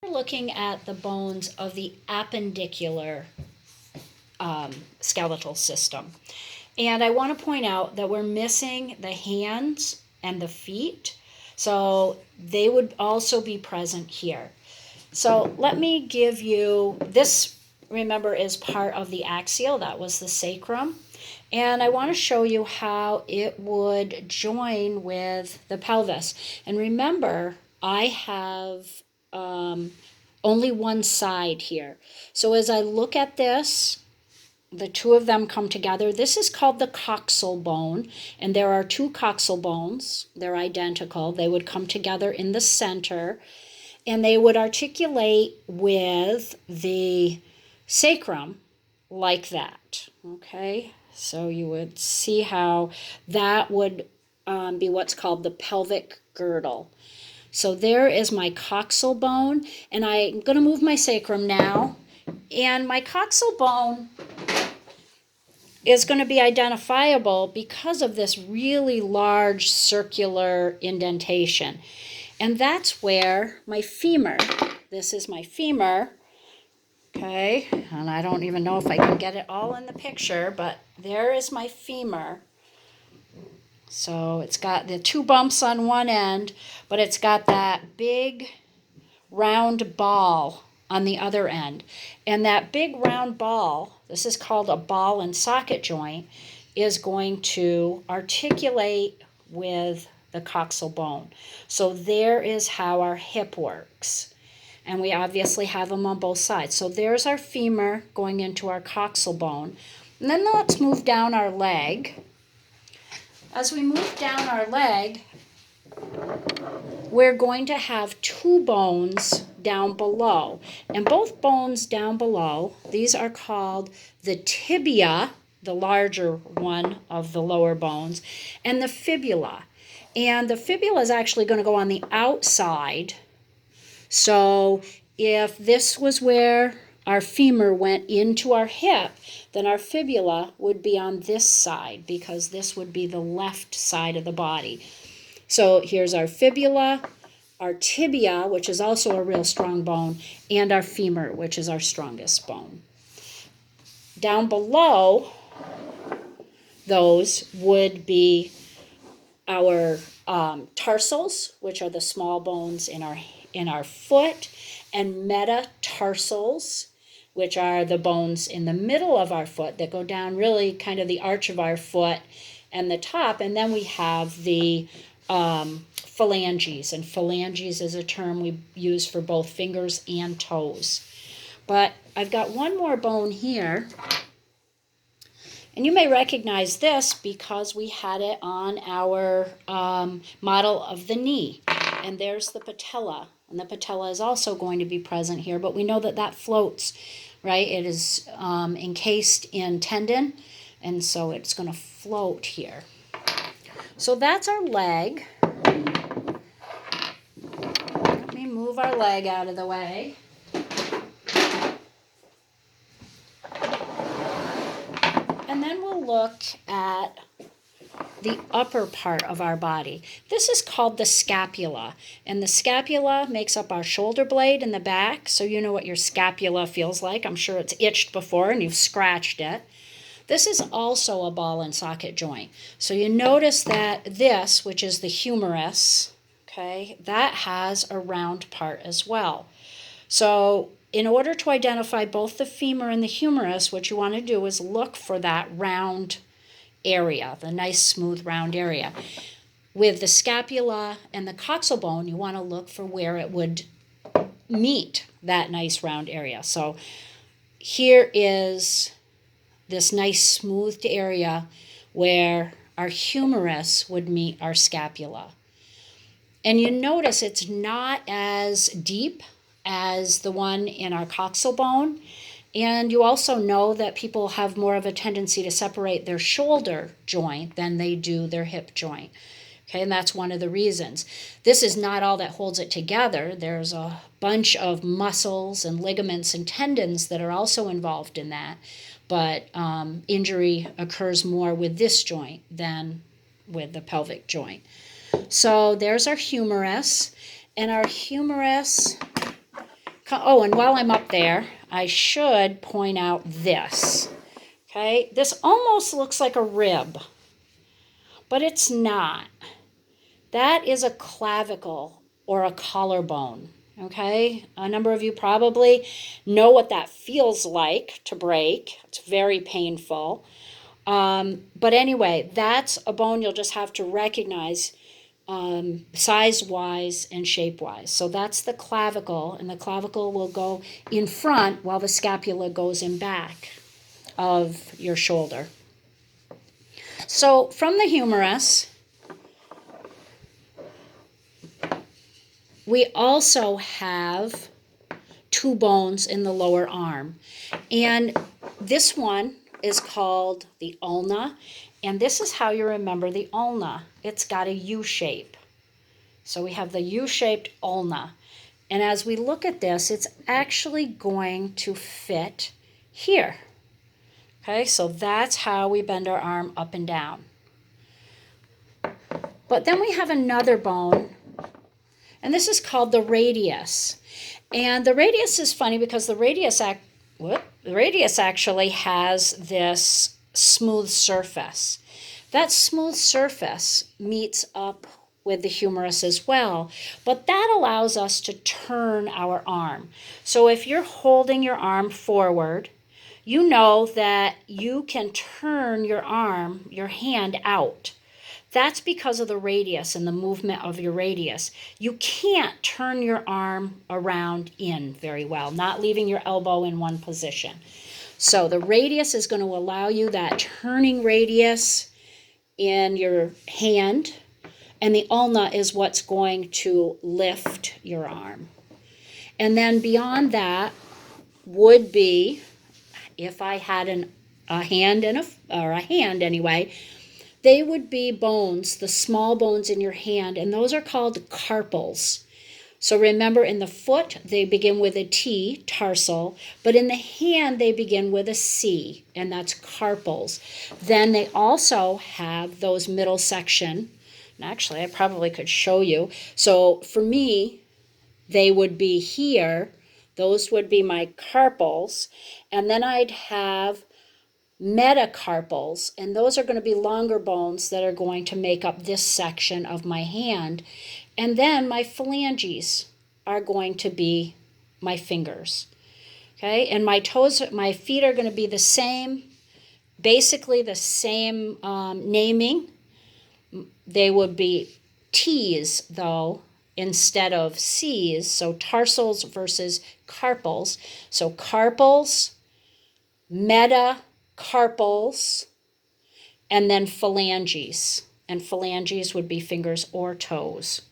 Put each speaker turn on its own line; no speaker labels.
We're looking at the bones of the appendicular skeletal system. And I want to point out that we're missing the hands and the feet, so they would also be present here. So let me give you this, remember, is part of the axial, that was the sacrum. And I want to show you how it would join with the pelvis. And remember, I have only one side here. So as I look at this, the two of them come together. This is called the coxal bone, and there are two coxal bones. They're identical. They would come together in the center, and they would articulate with the sacrum like that, okay? So you would see how that would be what's called the pelvic girdle. So there is my coxal bone, and I'm going to move my sacrum now, and my coxal bone is going to be identifiable because of this really large circular indentation. And that's where my femur, this is my femur, okay, and I don't even know if I can get it all in the picture, but there is my femur. So it's got the two bumps on one end, but it's got that big round ball on the other end. And that big round ball, this is called a ball and socket joint, is going to articulate with the coxal bone. So there is how our hip works. And we obviously have them on both sides. So there's our femur going into our coxal bone. And then let's move down our leg. As we move down our leg, we're going to have two bones down below. And both bones down below, these are called the tibia, the larger one of the lower bones, and the fibula. And the fibula is actually going to go on the outside. So if this was where our femur went into our hip, then our fibula would be on this side, because this would be the left side of the body. So here's our fibula, our tibia, which is also a real strong bone, and our femur, which is our strongest bone. Down below those would be our tarsals, which are the small bones in our foot, and metatarsals, which are the bones in the middle of our foot that go down really kind of the arch of our foot and the top. And then we have the phalanges, and phalanges is a term we use for both fingers and toes. But I've got one more bone here, and you may recognize this because we had it on our model of the knee. And there's the patella, and the patella is also going to be present here, but we know that that floats, right? It is encased in tendon, and so it's going to float here. So that's our leg. Let me move our leg out of the way. And then we'll look at the upper part of our body. This is called the scapula, and the scapula makes up our shoulder blade in the back, so you know what your scapula feels like. I'm sure it's itched before and you've scratched it. This is also a ball and socket joint. So you notice that this, which is the humerus, okay, that has a round part as well. So in order to identify both the femur and the humerus, what you want to do is look for that round area, the nice smooth round area. With the scapula and the coxal bone, you want to look for where it would meet that nice round area. So here is this nice smoothed area where our humerus would meet our scapula. And you notice it's not as deep as the one in our coxal bone. And you also know that people have more of a tendency to separate their shoulder joint than they do their hip joint. Okay, and that's one of the reasons. This is not all that holds it together. There's a bunch of muscles and ligaments and tendons that are also involved in that. But injury occurs more with this joint than with the pelvic joint. So there's our humerus, and our humerus Oh, and while I'm up there, I should point out this. Okay, this almost looks like a rib, but it's not. That is a clavicle or a collarbone. Okay, a number of you probably know what that feels like to break. It's very painful. But anyway, that's a bone you'll just have to recognize size-wise and shape-wise. So that's the clavicle, and the clavicle will go in front while the scapula goes in back of your shoulder. So from the humerus, we also have two bones in the lower arm. And this one is called the ulna, and this is how you remember the ulna. It's got a U shape. So we have the U-shaped ulna. And as we look at this, it's actually going to fit here. Okay, so that's how we bend our arm up and down. But then we have another bone, and this is called the radius. And the radius is funny because the radius actually has this smooth surface. That smooth surface meets up with the humerus as well, but that allows us to turn our arm. So if you're holding your arm forward, you know that you can turn your arm, your hand out. That's because of the radius and the movement of your radius. You can't turn your arm around in very well, not leaving your elbow in one position. So the radius is going to allow you that turning radius in your hand, and the ulna is what's going to lift your arm. And then beyond that would be, if I had a hand anyway, they would be bones, the small bones in your hand, and those are called carpals. So remember, in the foot, they begin with a T, tarsal, but in the hand, they begin with a C, and that's carpals. Then they also have those middle section. And actually, I probably could show you. So for me, they would be here. Those would be my carpals. And then I'd have metacarpals, and those are going to be longer bones that are going to make up this section of my hand. And then my phalanges are going to be my fingers. Okay, and my toes, my feet are going to be the same, basically the same naming. They would be T's, though, instead of C's. So tarsals versus carpals. So carpals, metacarpals, and then phalanges. And phalanges would be fingers or toes.